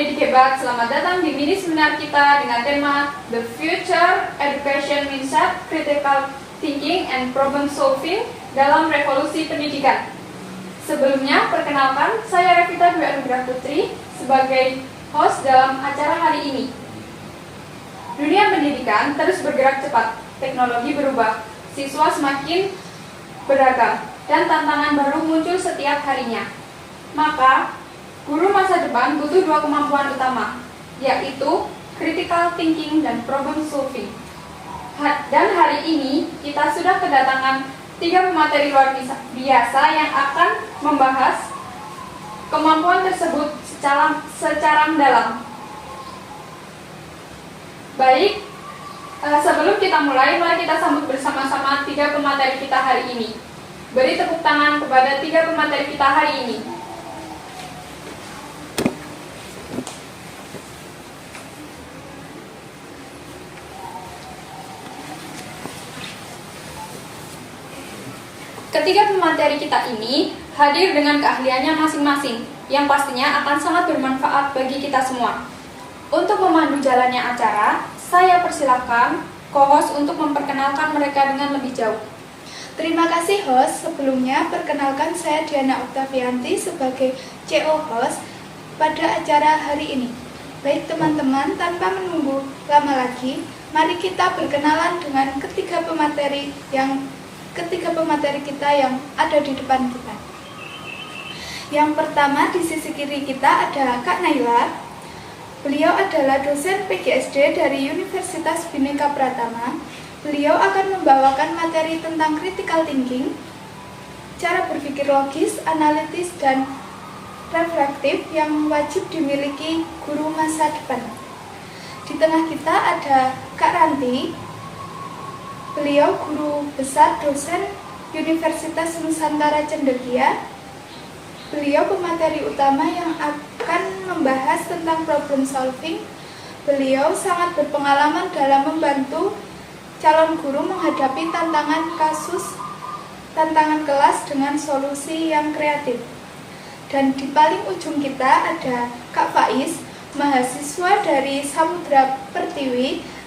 pendidik hebat, selamat datang di mini seminar kita dengan tema The Future Education Mindset, Critical Thinking and Problem Solving dalam Revolusi Pendidikan. Sebelumnya, perkenalkan, saya Revita Dwi Anugrah Putri sebagai host dalam acara hari ini. Dunia pendidikan terus bergerak cepat, teknologi berubah, siswa semakin beragam, dan tantangan baru muncul setiap harinya. Maka, guru masa depan butuh dua kemampuan utama, yaitu critical thinking dan problem solving. Dan hari ini kita sudah kedatangan 3 pemateri luar biasa yang akan membahas kemampuan tersebut secara mendalam. Baik, sebelum kita mulai, mari kita sambut bersama-sama 3 pemateri kita hari ini. Beri tepuk tangan kepada 3 pemateri kita hari ini. Ketiga pemateri kita ini hadir dengan keahliannya masing-masing, yang pastinya akan sangat bermanfaat bagi kita semua. Untuk memandu jalannya acara, saya persilakan co-host untuk memperkenalkan mereka dengan lebih jauh. Terima kasih host. Sebelumnya, perkenalkan saya Diana Oktavianti sebagai CO host pada acara hari ini. Baik teman-teman, tanpa menunggu lama lagi, mari kita berkenalan dengan ketiga pemateri kita yang ada di depan kita. Yang pertama, di sisi kiri kita ada Kak Naila. Beliau adalah dosen PGSD dari Universitas Bhinneka Pratama. Beliau akan membawakan materi tentang critical thinking, cara berpikir logis, analitis, dan reflektif yang wajib dimiliki guru masa depan. Di tengah kita ada Kak Ranti. Beliau guru besar dosen Universitas Nusantara Cendekia. Beliau pemateri utama yang akan membahas tentang problem solving. Beliau sangat berpengalaman dalam membantu calon guru menghadapi tantangan kelas dengan solusi yang kreatif. Dan di paling ujung kita ada Kak Faiz, mahasiswa dari Samudra Pertiwi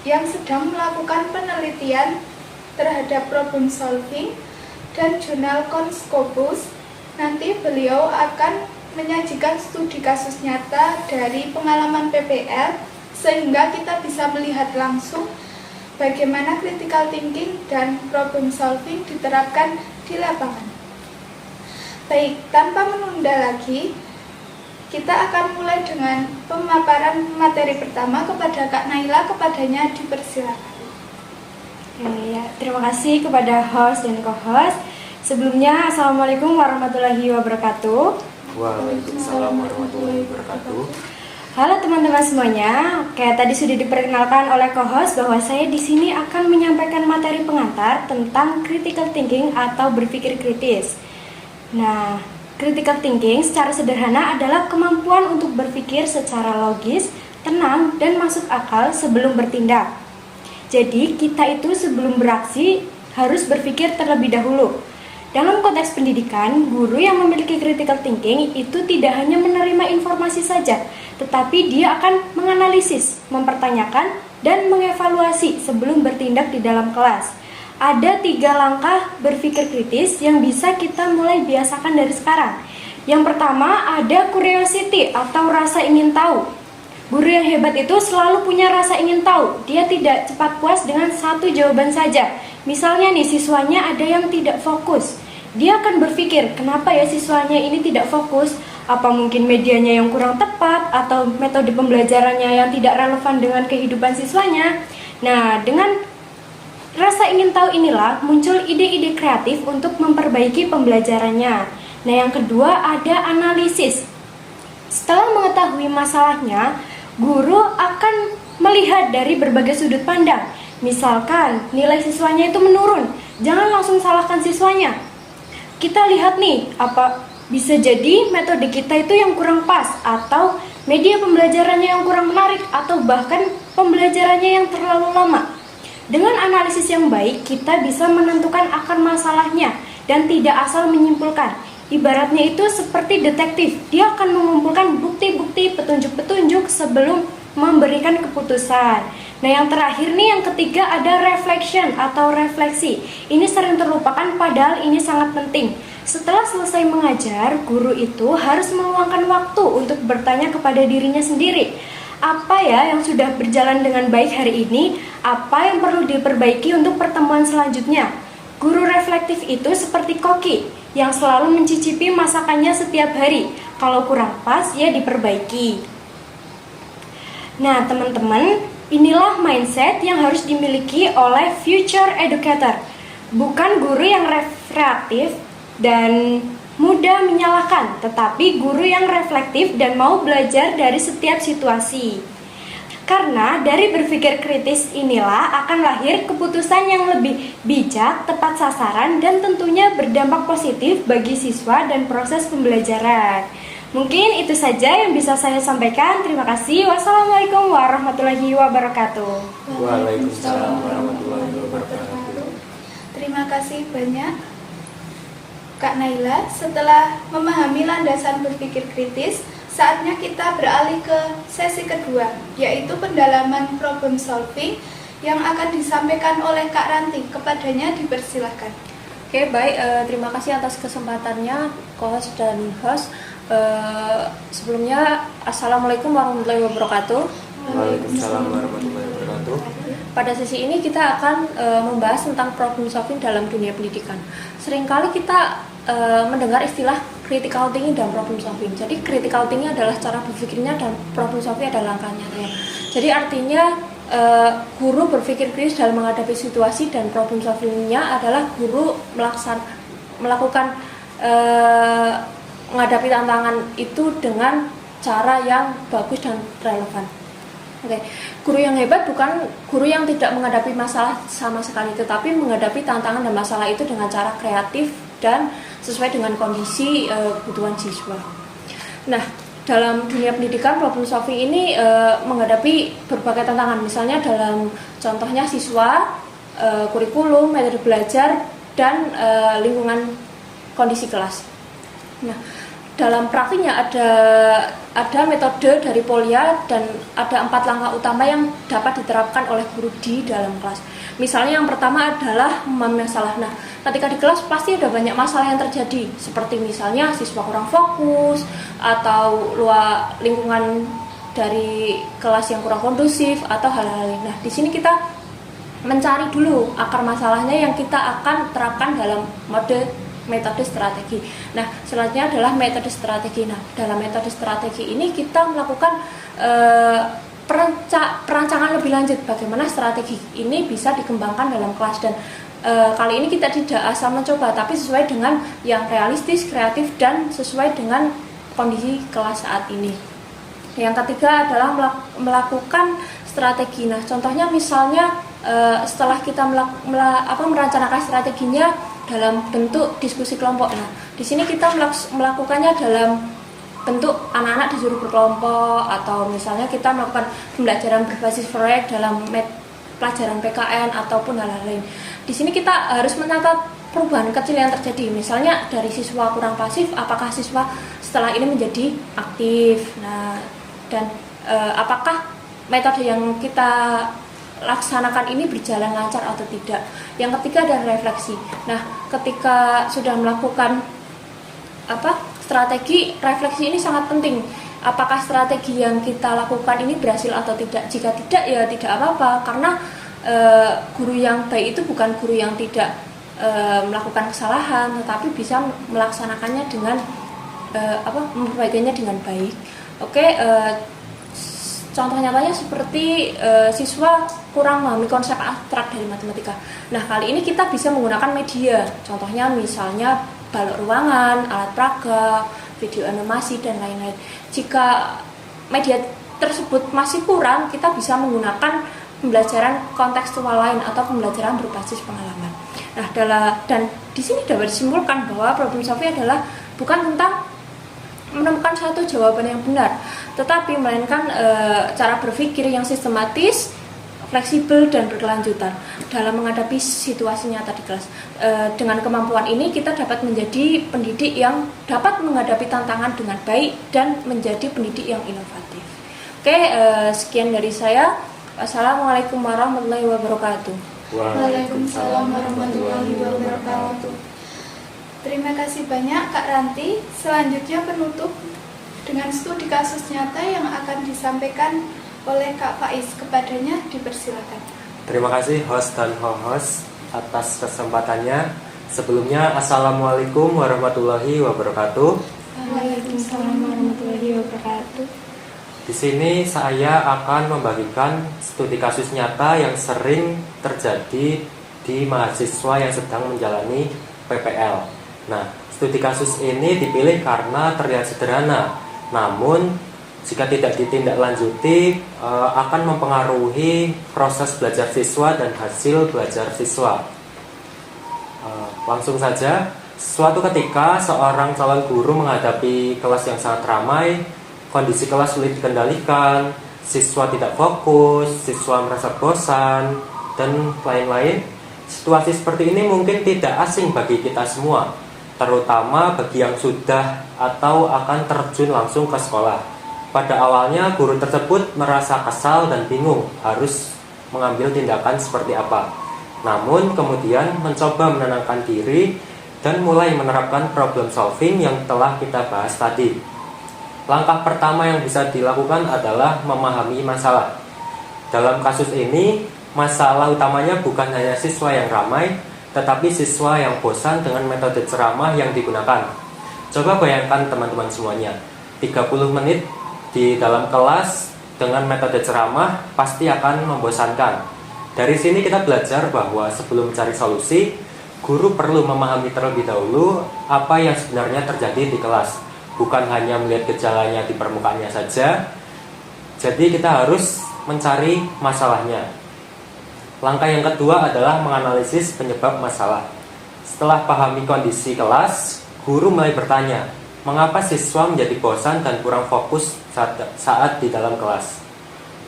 yang sedang melakukan penelitian terhadap problem solving dan jurnal Scopus. Nanti beliau akan menyajikan studi kasus nyata dari pengalaman PPL sehingga kita bisa melihat langsung bagaimana critical thinking dan problem solving diterapkan di lapangan. Baik, tanpa menunda lagi, kita akan mulai dengan pemaparan materi pertama kepada Kak Naila. Kepadanya dipersilakan. Terima kasih kepada host dan co-host. Sebelumnya, Assalamualaikum warahmatullahi wabarakatuh. Waalaikumsalam warahmatullahi wabarakatuh. Halo teman-teman semuanya. Kayak tadi sudah diperkenalkan oleh co-host bahwa saya di sini akan menyampaikan materi pengantar tentang critical thinking atau berpikir kritis. Nah, critical thinking secara sederhana adalah kemampuan untuk berpikir secara logis, tenang, dan masuk akal sebelum bertindak. Jadi, kita itu sebelum beraksi harus berpikir terlebih dahulu. Dalam konteks pendidikan, guru yang memiliki critical thinking itu tidak hanya menerima informasi saja, tetapi dia akan menganalisis, mempertanyakan, dan mengevaluasi sebelum bertindak di dalam kelas. Ada 3 langkah berpikir kritis yang bisa kita mulai biasakan dari sekarang. Yang pertama ada curiosity atau rasa ingin tahu. Guru yang hebat itu selalu punya rasa ingin tahu. Dia tidak cepat puas dengan satu jawaban saja. Misalnya nih, siswanya ada yang tidak fokus. Dia akan berpikir, kenapa ya siswanya ini tidak fokus? Apa mungkin medianya yang kurang tepat atau metode pembelajarannya yang tidak relevan dengan kehidupan siswanya? Nah, dengan rasa ingin tahu inilah muncul ide-ide kreatif untuk memperbaiki pembelajarannya. Nah, yang kedua ada analisis. Setelah mengetahui masalahnya, guru akan melihat dari berbagai sudut pandang. Misalkan nilai siswanya itu menurun, jangan langsung salahkan siswanya. Kita lihat nih, apa bisa jadi metode kita itu yang kurang pas, atau media pembelajarannya yang kurang menarik, atau bahkan pembelajarannya yang terlalu lama. Dengan analisis yang baik, kita bisa menentukan akar masalahnya dan tidak asal menyimpulkan. ibaratnya itu seperti detektif. Dia akan mengumpulkan bukti-bukti, petunjuk-petunjuk sebelum memberikan keputusan. Nah, yang terakhir nih, yang ketiga ada reflection atau refleksi. Ini sering terlupakan padahal ini sangat penting. Setelah selesai mengajar, guru itu harus meluangkan waktu untuk bertanya kepada dirinya sendiri. Apa ya yang sudah berjalan dengan baik hari ini? Apa yang perlu diperbaiki untuk pertemuan selanjutnya? Guru reflektif itu seperti koki yang selalu mencicipi masakannya setiap hari. Kalau kurang pas, ya diperbaiki. Nah, teman-teman, inilah mindset yang harus dimiliki oleh future educator. Bukan guru yang reaktif dan mudah menyalahkan, tetapi guru yang reflektif dan mau belajar dari setiap situasi. Karena dari berpikir kritis inilah akan lahir keputusan yang lebih bijak, tepat sasaran, dan tentunya berdampak positif bagi siswa dan proses pembelajaran. Mungkin itu saja yang bisa saya sampaikan. Terima kasih. Wassalamualaikum warahmatullahi wabarakatuh. Waalaikumsalam warahmatullahi wabarakatuh. Terima kasih banyak Kak Naila. Setelah memahami landasan berpikir kritis, saatnya kita beralih ke sesi kedua, yaitu pendalaman problem solving yang akan disampaikan oleh Kak Ranti. Kepadanya dipersilahkan. Oke, baik. Terima kasih atas kesempatannya, co-host dan host. Sebelumnya, Assalamualaikum warahmatullahi wabarakatuh. Waalaikumsalam warahmatullahi wabarakatuh. Pada sesi ini kita akan membahas tentang problem solving dalam dunia pendidikan. Seringkali kita mendengar istilah critical thinking dan problem solving. Jadi critical thinking adalah cara berpikirnya dan problem solving adalah langkahnya. Jadi artinya guru berpikir kritis dalam menghadapi situasi dan problem solvingnya adalah guru melakukan menghadapi tantangan itu dengan cara yang bagus dan relevan. Oke, guru yang hebat bukan guru yang tidak menghadapi masalah sama sekali, tetapi menghadapi tantangan dan masalah itu dengan cara kreatif dan sesuai dengan kondisi kebutuhan siswa. Nah, dalam dunia pendidikan problem solving ini menghadapi berbagai tantangan. Misalnya dalam contohnya siswa, kurikulum, metode belajar, dan lingkungan kondisi kelas. Nah, dalam praktiknya ada metode dari Polya dan ada 4 langkah utama yang dapat diterapkan oleh guru di dalam kelas. Misalnya yang pertama adalah memahami masalah. Nah, ketika di kelas pasti ada banyak masalah yang terjadi, seperti misalnya siswa kurang fokus atau lingkungan dari kelas yang kurang kondusif atau hal-hal lain. Nah, di sini kita mencari dulu akar masalahnya yang kita akan terapkan dalam metode strategi. Nah, selanjutnya adalah metode strategi. Nah, dalam metode strategi ini kita melakukan perancangan lebih lanjut bagaimana strategi ini bisa dikembangkan dalam kelas, dan kali ini kita tidak asal mencoba tapi sesuai dengan yang realistis, kreatif, dan sesuai dengan kondisi kelas saat ini. Yang ketiga adalah melakukan strategi. Nah, contohnya misalnya setelah kita merencanakan strateginya dalam bentuk diskusi kelompok. Nah, di sini kita melakukannya dalam bentuk anak-anak disuruh berkelompok, atau misalnya kita melakukan pembelajaran berbasis proyek dalam pelajaran PKN ataupun hal-hal lain. Di sini kita harus mencatat perubahan kecil yang terjadi. Misalnya dari siswa kurang pasif, apakah siswa setelah ini menjadi aktif. Nah, dan apakah metode yang kita laksanakan ini berjalan lancar atau tidak. Yang ketiga adalah refleksi. Nah, ketika sudah melakukan strategi, refleksi ini sangat penting. Apakah strategi yang kita lakukan ini berhasil atau tidak? Jika tidak, ya tidak apa-apa, karena guru yang baik itu bukan guru yang tidak melakukan kesalahan, tetapi bisa melaksanakannya dengan memperbaikinya dengan baik. Oke, contoh nyatanya seperti siswa kurang memahami konsep abstrak dari matematika. Nah, kali ini kita bisa menggunakan media. Contohnya misalnya balok ruangan, alat peraga, video animasi, dan lain-lain. Jika media tersebut masih kurang, kita bisa menggunakan pembelajaran kontekstual lain atau pembelajaran berbasis pengalaman. Nah, dan di sini dapat disimpulkan bahwa problem solving adalah bukan tentang menemukan satu jawaban yang benar, tetapi melainkan cara berpikir yang sistematis fleksibel dan berkelanjutan dalam menghadapi situasi nyata di kelas. Dengan kemampuan ini kita dapat menjadi pendidik yang dapat menghadapi tantangan dengan baik dan menjadi pendidik yang inovatif. Oke, sekian dari saya. Assalamualaikum warahmatullahi wabarakatuh. Waalaikumsalam warahmatullahi wabarakatuh. Terima kasih banyak Kak Ranti. Selanjutnya penutup dengan studi kasus nyata yang akan disampaikan oleh Kak Faiz. Kepadanya dipersilakan. Terima kasih host dan co-host atas kesempatannya. Sebelumnya, Assalamualaikum warahmatullahi wabarakatuh. Waalaikumsalam warahmatullahi wabarakatuh. Di sini saya akan membagikan studi kasus nyata yang sering terjadi di mahasiswa yang sedang menjalani PPL. Nah, studi kasus ini dipilih karena terlihat sederhana, namun jika tidak ditindaklanjuti akan mempengaruhi proses belajar siswa dan hasil belajar siswa. Langsung saja, suatu ketika seorang calon guru menghadapi kelas yang sangat ramai, kondisi kelas sulit dikendalikan, siswa tidak fokus, siswa merasa bosan, dan lain-lain. Situasi seperti ini mungkin tidak asing bagi kita semua, terutama bagi yang sudah atau akan terjun langsung ke sekolah. Pada awalnya guru tersebut merasa kesal dan bingung harus mengambil tindakan seperti apa. Namun kemudian mencoba menenangkan diri dan mulai menerapkan problem solving yang telah kita bahas tadi. Langkah pertama yang bisa dilakukan adalah memahami masalah. Dalam kasus ini, masalah utamanya bukan hanya siswa yang ramai, tetapi siswa yang bosan dengan metode ceramah yang digunakan. Coba bayangkan teman-teman semuanya, 30 menit di dalam kelas dengan metode ceramah pasti akan membosankan. Dari sini kita belajar bahwa sebelum mencari solusi, guru perlu memahami terlebih dahulu apa yang sebenarnya terjadi di kelas. Bukan hanya melihat gejalanya di permukaannya saja. Jadi kita harus mencari masalahnya. Langkah yang kedua adalah menganalisis penyebab masalah. Setelah pahami kondisi kelas, guru mulai bertanya, mengapa siswa menjadi bosan dan kurang fokus saat di dalam kelas?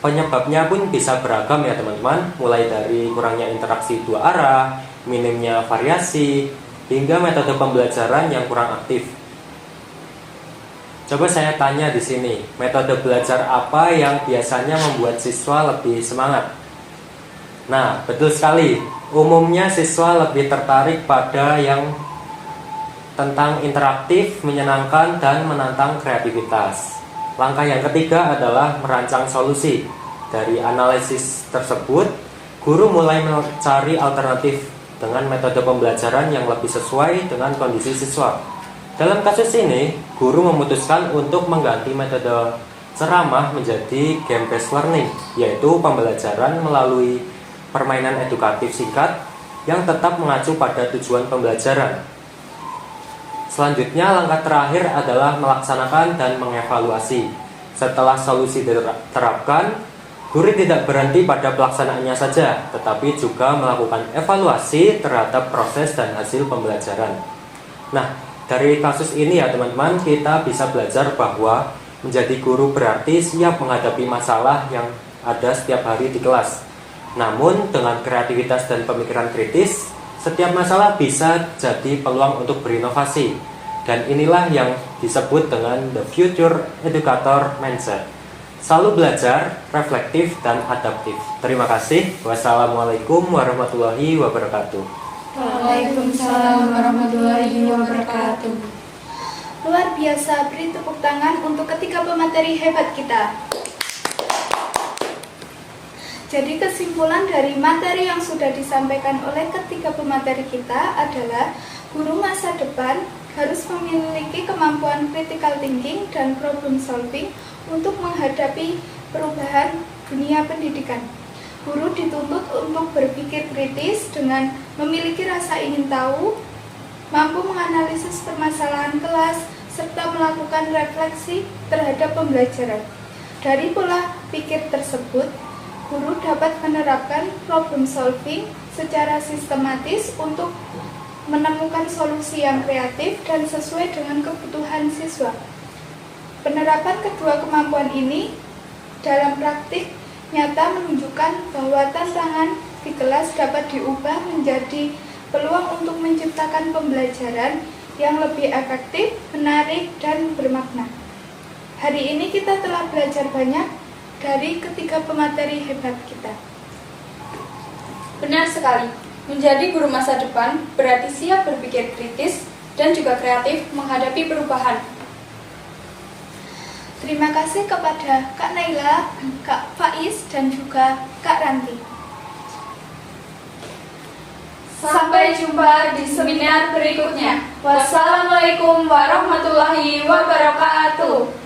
Penyebabnya pun bisa beragam ya teman-teman, mulai dari kurangnya interaksi dua arah, minimnya variasi, hingga metode pembelajaran yang kurang aktif. Coba saya tanya di sini, metode belajar apa yang biasanya membuat siswa lebih semangat? Nah, betul sekali. Umumnya siswa lebih tertarik pada yang tentang interaktif, menyenangkan, dan menantang kreativitas. Langkah yang ketiga adalah merancang solusi. Dari analisis tersebut, guru mulai mencari alternatif dengan metode pembelajaran yang lebih sesuai dengan kondisi siswa. Dalam kasus ini, guru memutuskan untuk mengganti metode ceramah menjadi game-based learning, yaitu pembelajaran melalui permainan edukatif singkat yang tetap mengacu pada tujuan pembelajaran. Selanjutnya, langkah terakhir adalah melaksanakan dan mengevaluasi. Setelah solusi diterapkan, guru tidak berhenti pada pelaksanaannya saja, tetapi juga melakukan evaluasi terhadap proses dan hasil pembelajaran. Nah, dari kasus ini ya teman-teman, kita bisa belajar bahwa menjadi guru berarti siap menghadapi masalah yang ada setiap hari di kelas. Namun dengan kreativitas dan pemikiran kritis, setiap masalah bisa jadi peluang untuk berinovasi. Dan inilah yang disebut dengan the future educator mindset. Selalu belajar, reflektif, dan adaptif. Terima kasih. Wassalamualaikum warahmatullahi wabarakatuh. Waalaikumsalam warahmatullahi wabarakatuh. Luar biasa, beri tepuk tangan untuk ketiga pemateri hebat kita. Jadi kesimpulan dari materi yang sudah disampaikan oleh ketiga pemateri kita adalah guru masa depan harus memiliki kemampuan critical thinking dan problem solving untuk menghadapi perubahan dunia pendidikan. Guru dituntut untuk berpikir kritis dengan memiliki rasa ingin tahu, mampu menganalisis permasalahan kelas, serta melakukan refleksi terhadap pembelajaran. Dari pola pikir tersebut, guru dapat menerapkan problem solving secara sistematis untuk menemukan solusi yang kreatif dan sesuai dengan kebutuhan siswa. Penerapan kedua kemampuan ini dalam praktik nyata menunjukkan bahwa bahwa tantangan di kelas dapat diubah menjadi peluang untuk menciptakan pembelajaran yang lebih efektif, menarik, dan bermakna. Hari ini kita telah belajar banyak dari ketiga pemateri hebat kita. Benar sekali. Menjadi guru masa depan berarti siap berpikir kritis dan juga kreatif menghadapi perubahan. Terima kasih kepada Kak Naila, Kak Faiz, dan juga Kak Ranti. Sampai jumpa di seminar berikutnya. Wassalamualaikum warahmatullahi wabarakatuh.